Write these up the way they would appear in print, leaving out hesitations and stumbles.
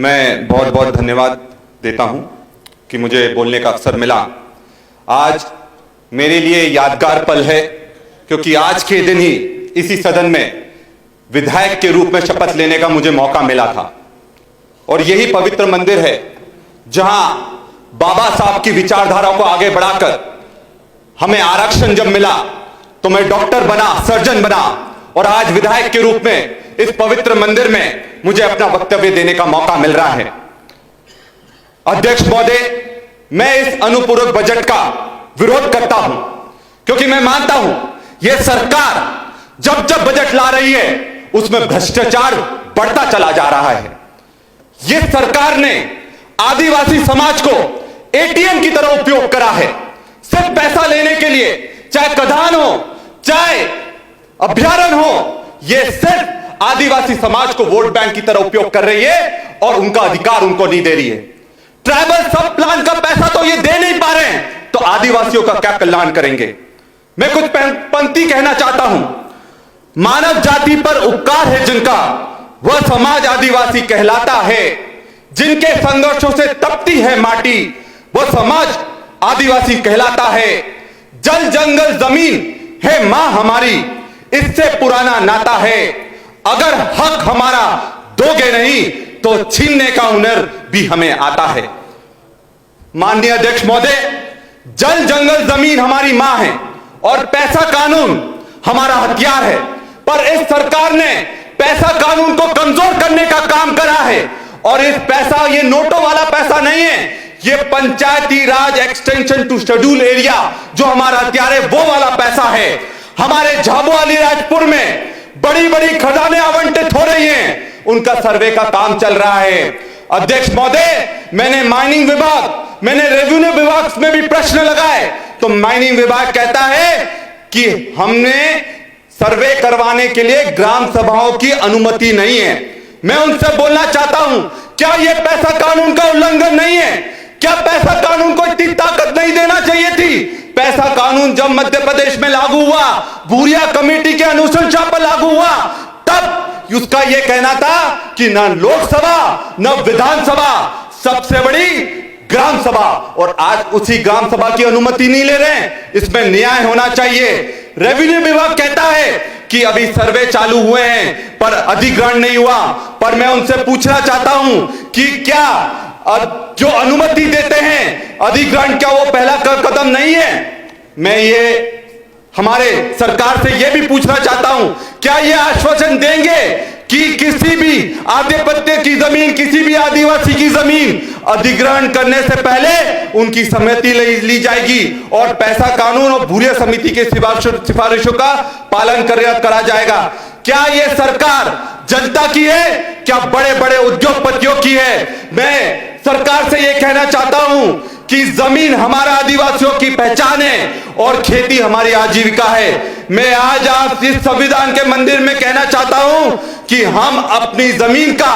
मैं बहुत बहुत धन्यवाद देता हूं कि मुझे बोलने का अवसर मिला। आज मेरे लिए यादगार पल है क्योंकि आज के दिन ही इसी सदन में विधायक के रूप में शपथ लेने का मुझे मौका मिला था और यही पवित्र मंदिर है जहां बाबा साहब की विचारधारा को आगे बढ़ाकर हमें आरक्षण जब मिला तो मैं डॉक्टर बना, सर्जन बना और आज विधायक के रूप में इस पवित्र मंदिर में मुझे अपना वक्तव्य देने का मौका मिल रहा है। अध्यक्ष महोदय, मैं इस अनुपूरक बजट का विरोध करता हूं क्योंकि मैं मानता हूं यह सरकार जब जब बजट ला रही है उसमें भ्रष्टाचार बढ़ता चला जा रहा है। यह सरकार ने आदिवासी समाज को एटीएम की तरह उपयोग करा है। सिर्फ पैसा लेने के लिए, चाहे कदान हो, चाहे अभ्यारण्य हो, यह सिर्फ आदिवासी समाज को वोट बैंक की तरह उपयोग कर रही है और उनका अधिकार उनको नहीं दे रही है। ट्राइबल सब प्लान का पैसा तो ये दे नहीं पा रहे हैं तो आदिवासियों का क्या कल्याण करेंगे। मैं कुछ पंक्ति कहना चाहता हूं। मानव जाति पर उपकार है जिनका, वह समाज आदिवासी कहलाता है। जिनके संघर्षों से तपती है माटी, वह समाज आदिवासी कहलाता है। जल जंगल जमीन है मां हमारी, इससे पुराना नाता है। अगर हक हमारा दोगे नहीं तो छीनने का हुनर भी हमें आता है। माननीय अध्यक्ष महोदय, जल जंगल जमीन हमारी मां है और पैसा कानून हमारा हथियार है, पर इस सरकार ने पैसा कानून को कमजोर करने का काम करा है। और इस पैसा, ये नोटों वाला पैसा नहीं है, ये पंचायती राज एक्सटेंशन टू शेड्यूल एरिया जो हमारा हथियार है वो वाला पैसा है। हमारे झाबुआ अलीराजपुर में बड़ी बड़ी खजाने आवंटित हो रही हैं, उनका सर्वे का काम चल रहा है। अध्यक्ष महोदय, मैंने माइनिंग विभाग, मैंने रेवेन्यू विभाग में भी प्रश्न लगाए तो माइनिंग विभाग कहता है कि हमने सर्वे करवाने के लिए ग्राम सभाओं की अनुमति नहीं है। मैं उनसे बोलना चाहता हूं, क्या यह पैसा कानून का उल्लंघन नहीं है? क्या पैसा कानून को इतनी ताकत नहीं देना चाहिए थी? पैसा कानून जब मध्य प्रदेश में लागू हुआ, भूरिया कमेटी के अनुशंसा पर लागू हुआ, तब उसका यह कहना था कि न लोकसभा न विधानसभा, सबसे बड़ी ग्राम सभा, और आज उसी ग्राम सभा की अनुमति नहीं ले रहे हैं। इसमें न्याय होना चाहिए। रेवेन्यू विभाग कहता है कि अभी सर्वे चालू हुए हैं पर अधिग्रहण नहीं हुआ, पर मैं उनसे पूछना चाहता हूं कि क्या जो अनुमति देते हैं अधिग्रहण, क्या वो पहला कदम नहीं है? मैं ये हमारे सरकार से ये भी पूछना चाहता हूं, क्या ये आश्वासन देंगे कि किसी भी आधिपत्य की जमीन, किसी भी आदिवासी की जमीन अधिग्रहण करने से पहले उनकी सहमति ली जाएगी और पैसा कानून और भूरिया समिति के सिफारिशों का पालन करा जाएगा? क्या यह सरकार जनता की है? क्या बड़े बड़े उद्योगपतियों की है? मैं सरकार से यह कहना चाहता हूं कि जमीन हमारा आदिवासियों की पहचान है और खेती हमारी आजीविका है। मैं आज इस संविधान के मंदिर में कहना चाहता हूं कि हम अपनी जमीन का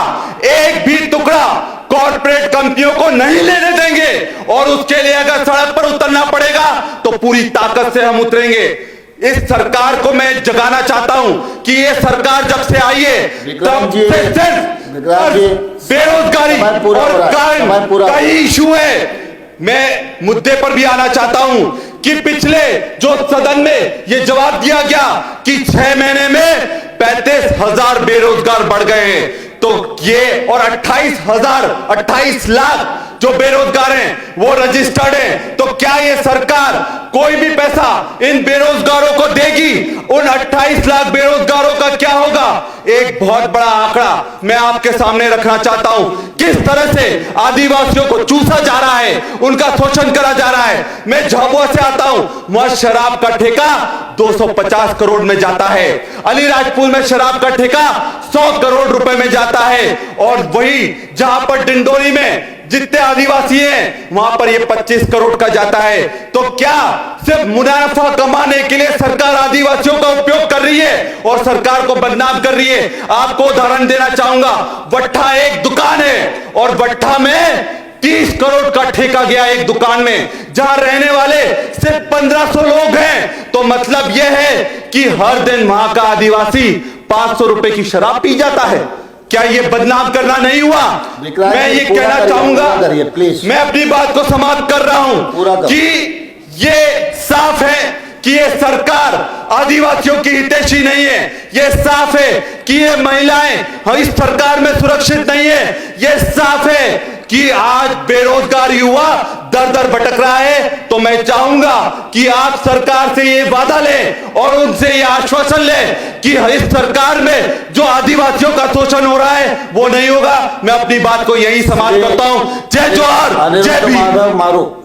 एक भी टुकड़ा कॉर्पोरेट कंपनियों को नहीं लेने देंगे और उसके लिए अगर सड़क पर उतरना पड़ेगा तो पूरी ताकत से हम उतरेंगे। इस सरकार को मैं जगाना चाहता हूं कि ये सरकार जब से आई है तब से सिर्फ बेरोजगारी और का इशू है। मैं मुद्दे पर भी आना चाहता हूं कि पिछले जो सदन में ये जवाब दिया गया कि 6 महीने में 35,000 बेरोजगार बढ़ गए हैं, तो ये और 28 लाख जो बेरोजगार हैं वो रजिस्टर्ड हैं, तो क्या ये सरकार कोई भी पैसा इन बेरोजगारों को देगी? उन 28 लाख बेरोजगारों का क्या होगा? एक बहुत बड़ा आंकड़ा मैं आपके सामने रखना चाहता हूं, किस तरह से आदिवासियों को चूसा जा रहा है, उनका शोषण करा जा रहा है। मैं झाबुआ से आता हूं, वहां शराब का ठेका 250 करोड़ में जाता है। अलीराजपुर में शराब का ठेका 100 करोड़ रुपए में जाता है और वही जहां पर डिंडोरी में जितने आदिवासी हैं वहां पर ये 25 करोड़ का जाता है। तो क्या सिर्फ मुनाफा कमाने के लिए सरकार आदिवासियों का उपयोग कर रही है और सरकार को बदनाम कर रही है? आपको उदाहरण देना चाहूंगा, वट्ठा एक दुकान है और वट्ठा में 30 करोड़ का ठेका गया एक दुकान में, जहां रहने वाले सिर्फ 1500 लोग हैं। तो मतलब यह है कि हर दिन वहां का आदिवासी 500 रुपए की शराब पी जाता है। क्या ये बदनाम करना नहीं हुआ? मैं ये कहना चाहूंगा, मैं अपनी बात को समाप्त कर रहा हूं कि ये साफ है कि ये सरकार आदिवासियों की हितैषी नहीं है। ये साफ है कि ये महिलाएं इस सरकार में सुरक्षित नहीं है। ये साफ है कि आज बेरोजगार युवा दर दर भटक रहा है। तो मैं चाहूंगा कि आप सरकार से ये वादा लें और उनसे ये आश्वासन लें कि इस सरकार में जो आदिवासियों का शोषण हो रहा है वो नहीं होगा। मैं अपनी बात को यही समाप्त करता हूं। जय जोहार, जय भीम। मारो।